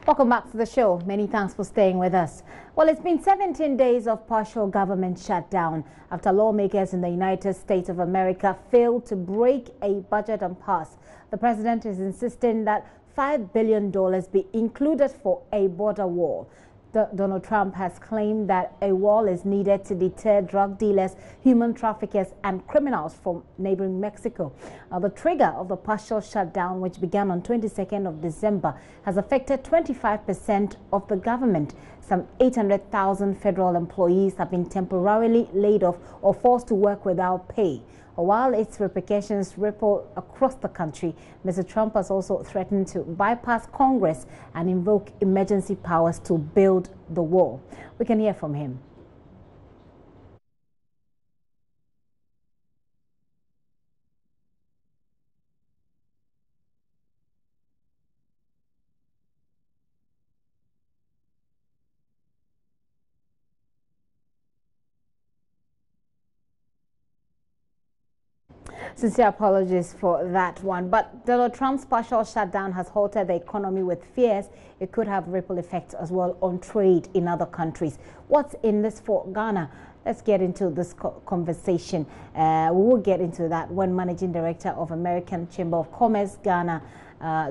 Welcome back to the show. Many thanks for staying with us. Well, it's been 17 days of partial government shutdown after lawmakers in the United States of America failed to break a budget and pass. The president is insisting that $5 billion be included for a border wall. Donald Trump has claimed that a wall is needed to deter drug dealers, human traffickers and criminals from neighboring Mexico. The trigger of the partial shutdown, which began on 22nd of December, has affected 25% of the government. Some 800,000 federal employees have been temporarily laid off or forced to work without pay. While its repercussions ripple across the country, Mr. Trump has also threatened to bypass Congress and invoke emergency powers to build the wall. We can hear from him. Sincere apologies for that one. But Donald Trump's partial shutdown has halted the economy with fears it could have ripple effects as well on trade in other countries. What's in this for Ghana? Let's get into this conversation. We will get into that when Managing Director of American Chamber of Commerce, Ghana,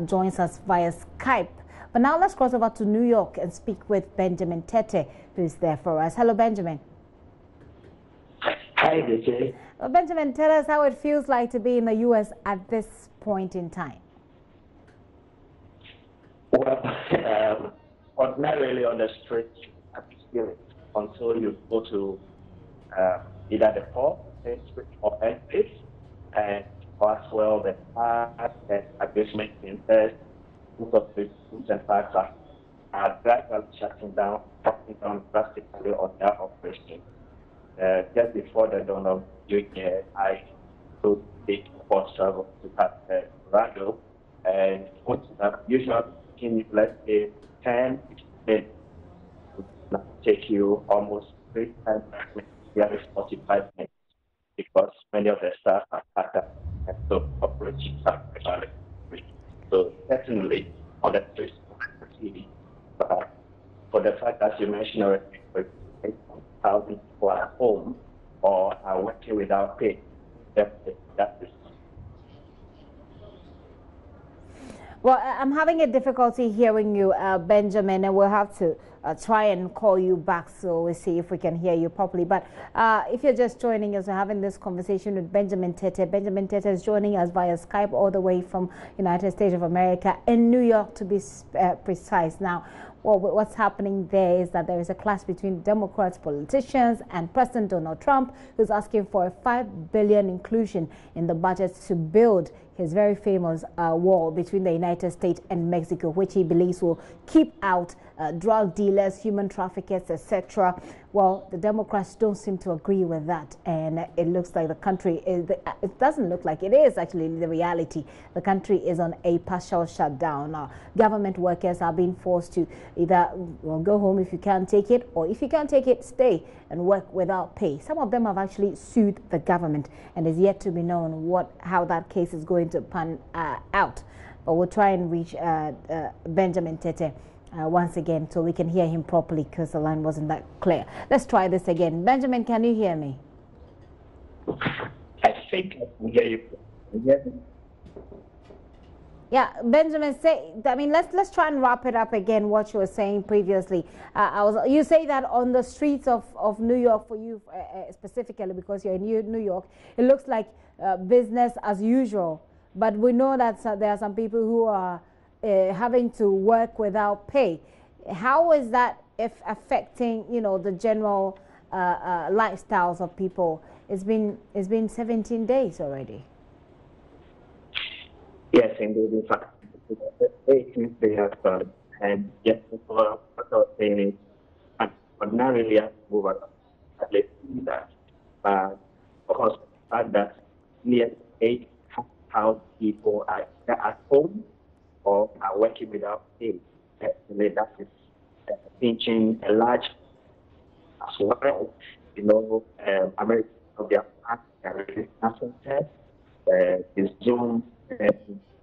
joins us via Skype. But now let's cross over to New York and speak with Benjamin Tete, who's there for us. Hello, Benjamin. Hi, DJ. Benjamin, tell us how it feels like to be in the U.S. at this point in time. Well, ordinarily on the street, I feel it until you go to either the port, or exit, and as well the park and abasement centers, most of the schools and parks are gradually shutting down drastically on their operation. Just before the dawn of June, I took the port travel to Colorado, and usually let's say 10 minutes would take you almost 3 times, maybe 45 minutes, because many of the staff are packed and so operations are actually free. So definitely on the streets, but for the fact that you mentioned already, 8,000 people are at home or are working without pay. That is. Well, I'm having a difficulty hearing you, Benjamin, and we'll have to try and call you back so we'll see if we can hear you properly. But if you're just joining us, we're having this conversation with Benjamin Tete. Benjamin Tete is joining us via Skype all the way from United States of America in New York, to be precise. Now, well, what's happening there is that there is a clash between Democrats, politicians, and President Donald Trump, who's asking for a $5 billion inclusion in the budget to build his very famous wall between the United States and Mexico, which he believes will keep out drug dealers, human traffickers, etc. Well, the Democrats don't seem to agree with that, and it looks like the country is, it doesn't look like it is actually the reality. The country is on a partial shutdown. Government workers are being forced to either go home if you can't take it, or if you can't take it, stay and work without pay. Some of them have actually sued the government, and it's yet to be known how that case is going to pan out. But we'll try and reach Benjamin Tete once again so we can hear him properly, because the line wasn't that clear. Let's try this again. Benjamin, can you hear me? I think I can hear you. Yeah, Benjamin, let's try and wrap it up again, what you were saying previously. You say that on the streets of New York, for you specifically, because you're in New York, it looks like business as usual. But we know that there are some people who are having to work without pay. How is that affecting, the general lifestyles of people? It's been 17 days already. Yes, indeed. In fact, 18th day has started, and yes, what I was saying is, ordinarily I move at least that, but of course, the fact that nearly 8,000 people are either at home or are working without pay, definitely that is pinching a large as well. America, their national test is Zoom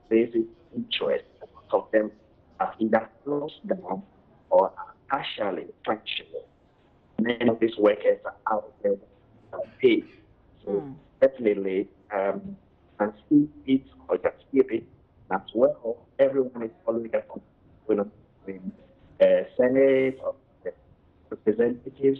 basic interest. Most of them have either closed down or are partially functional. Many of these workers are out there without pay. So definitely, and see it or just keep it as well. Everyone is following up on Senate or the representatives.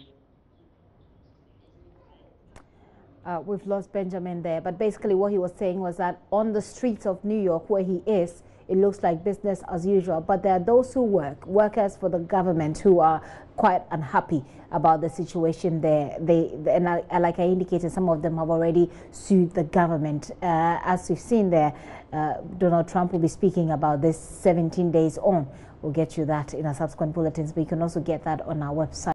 We've lost Benjamin there, but basically what he was saying was that on the streets of New York where he is, it looks like business as usual, but there are those who workers for the government, who are quite unhappy about the situation there. Like I indicated, some of them have already sued the government. As we've seen there, Donald Trump will be speaking about this 17 days on. We'll get you that in our subsequent bulletins, but you can also get that on our website.